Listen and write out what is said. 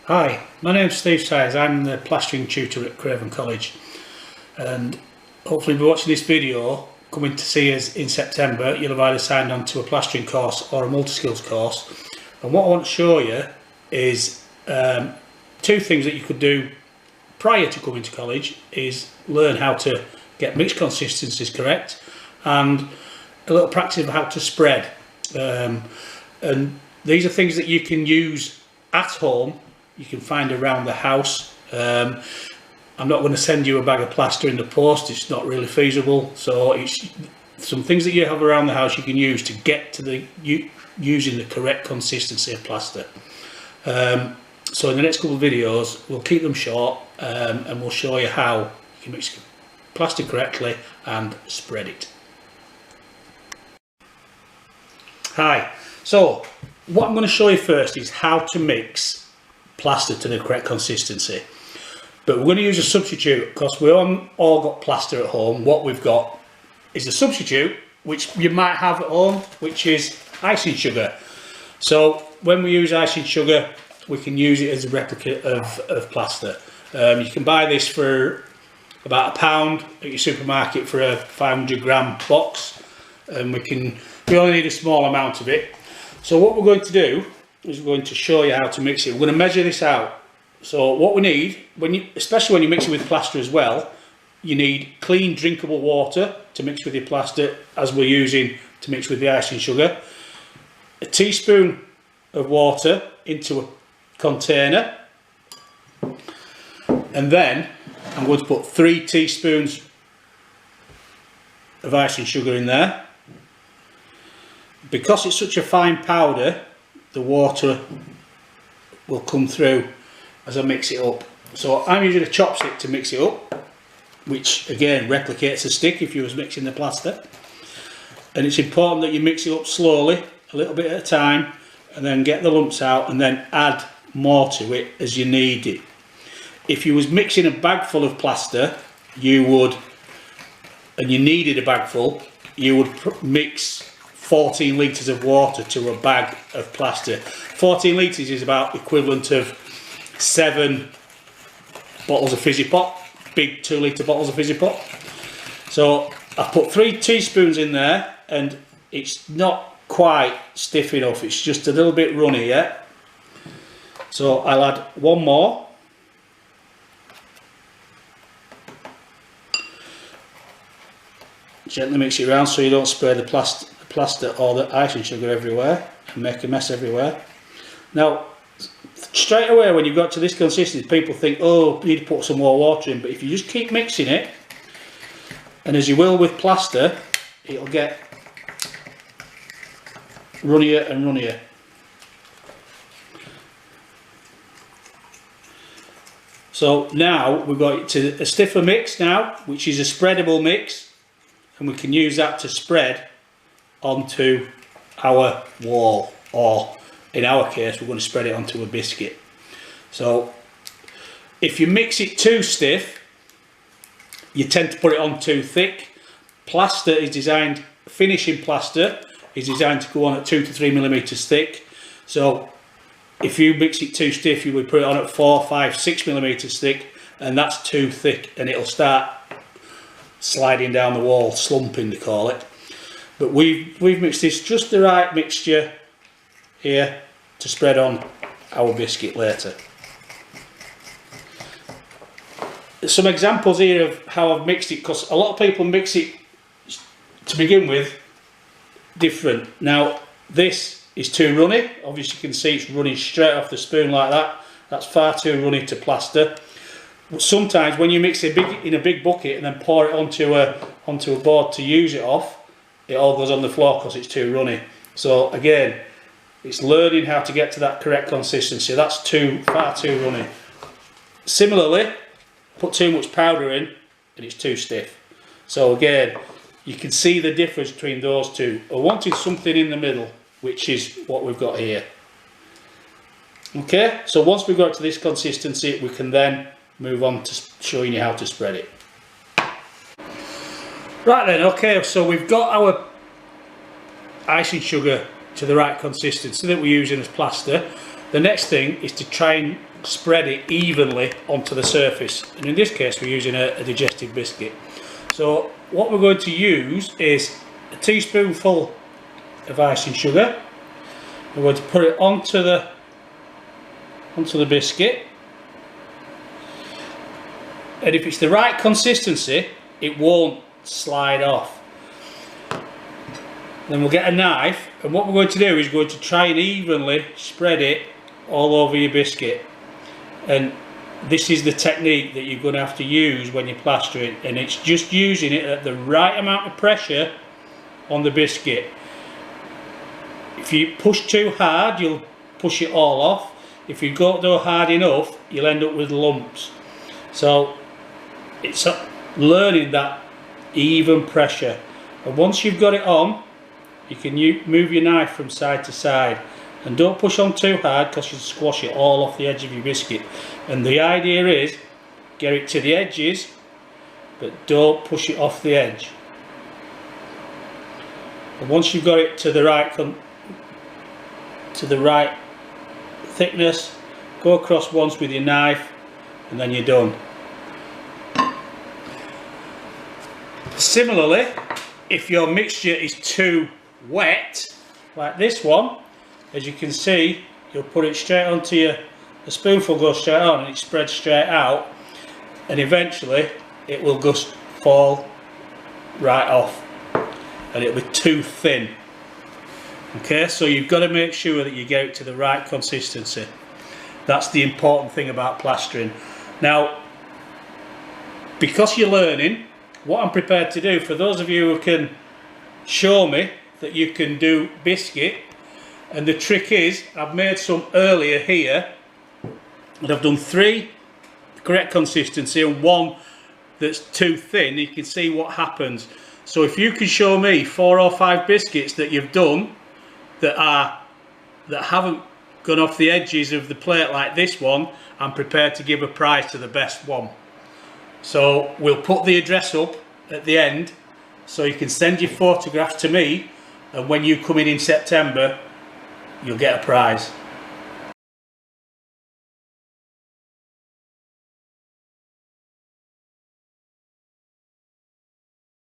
Hi, my name's Steve Sayers. I'm the plastering tutor at Craven College, and hopefully by watching this video coming to see us in September you'll have either signed on to a plastering course or a multi-skills course. And what I want to show you is two things that you could do prior to coming to college is learn how to get mixed consistencies correct and a little practice of how to spread. And these are things that you can use at home. You can find around the house. I'm not going to send you a bag of plaster in the post, it's not really feasible, so it's some things that you have around the house you can use to get to the using the correct consistency of plaster. So in the next couple of videos we'll keep them short, and we'll show you how you can mix plaster correctly and spread it. Hi, so what I'm going to show you first is how to mix plaster to the correct consistency, but we're going to use a substitute because we all got plaster at home. What we've got is a substitute which you might have at home, which is icing sugar. So when we use icing sugar we can use it as a replica of plaster. You can buy this for about £1 at your supermarket for a 500-gram box, and we only need a small amount of it. So what we're going to do is we're going to show you how to mix it. We're going to measure this out. So what we need, especially when you mix it with plaster as well, you need clean drinkable water to mix with your plaster, as we're using to mix with the icing sugar. A teaspoon of water into a container, and then I'm going to put 3 teaspoons of icing sugar in there. Because it's such a fine powder, the water will come through as I mix it up. So I'm using a chopstick to mix it up, which again replicates a stick if you was mixing the plaster. And it's important that you mix it up slowly, a little bit at a time, and then get the lumps out and then add more to it as you need it. If you was mixing a bag full of plaster, you would, and you needed a bag full, you would mix 14 litres of water to a bag of plaster. 14 litres is about equivalent of 7 bottles of fizzy pop, big 2-litre bottles of fizzy pop. So I put 3 teaspoons in there, and it's not quite stiff enough, it's just a little bit runny yet. So I'll add 1 more. Gently mix it around so you don't spray the plaster or the icing sugar everywhere and make a mess everywhere. Now straight away when you've got to this consistency, people think, oh, you need to put some more water in, but if you just keep mixing it, and as you will with plaster, it'll get runnier and runnier. So now we've got it to a stiffer mix now, which is a spreadable mix, and we can use that to spread onto our wall, or in our case we're going to spread it onto a biscuit. So if you mix it too stiff, you tend to put it on too thick. Plaster is designed, finishing plaster is designed to go on at 2 to 3 millimeters thick. So if you mix it too stiff, you would put it on at 4, 5, 6 millimeters thick, and that's too thick and it'll start sliding down the wall, slumping they call it. But we've mixed this just the right mixture here to spread on our biscuit later. Some examples here of how I've mixed it, because a lot of people mix it to begin with different. Now this is too runny, obviously you can see it's running straight off the spoon like that. That's far too runny to plaster. But sometimes when you mix it in a big bucket and then pour it onto a board to use it off, it all goes on the floor because it's too runny. So again, it's learning how to get to that correct consistency. That's far too runny. Similarly, put too much powder in and it's too stiff. So again, you can see the difference between those two. I wanted something in the middle, which is what we've got here. Okay, so once we've got to this consistency, we can then move on to showing you how to spread it. Right then, okay, so we've got our icing sugar to the right consistency that we're using as plaster. The next thing is to try and spread it evenly onto the surface, and in this case we're using a digestive biscuit. So what we're going to use is a teaspoonful of icing sugar. We're going to put it onto the biscuit, and if it's the right consistency it won't slide off. Then we'll get a knife, and what we're going to do is going to try and evenly spread it all over your biscuit. And this is the technique that you're going to have to use when you're plastering, and it's just using it at the right amount of pressure on the biscuit. If you push too hard you'll push it all off. If you go hard enough you'll end up with lumps. So it's learning that even pressure, and once you've got it on you can move your knife from side to side, and don't push on too hard because you'll squash it all off the edge of your biscuit. And the idea is get it to the edges but don't push it off the edge. And once you've got it to the right thickness, go across once with your knife and then you're done. Similarly, if your mixture is too wet like this one, as you can see, you'll put it straight onto a spoonful goes straight on and it spreads straight out, and eventually it will just fall right off and it'll be too thin. Okay, so you've got to make sure that you get it to the right consistency. That's the important thing about plastering. Now, because you're learning, what I'm prepared to do, for those of you who can show me that you can do biscuit, and the trick is, I've made some earlier here, and I've done 3 correct consistency and 1 that's too thin. You can see what happens. So if you can show me 4 or 5 biscuits that you've done that haven't gone off the edges of the plate like this one, I'm prepared to give a prize to the best one. So we'll put the address up at the end so you can send your photographs to me, and when you come in September you'll get a prize.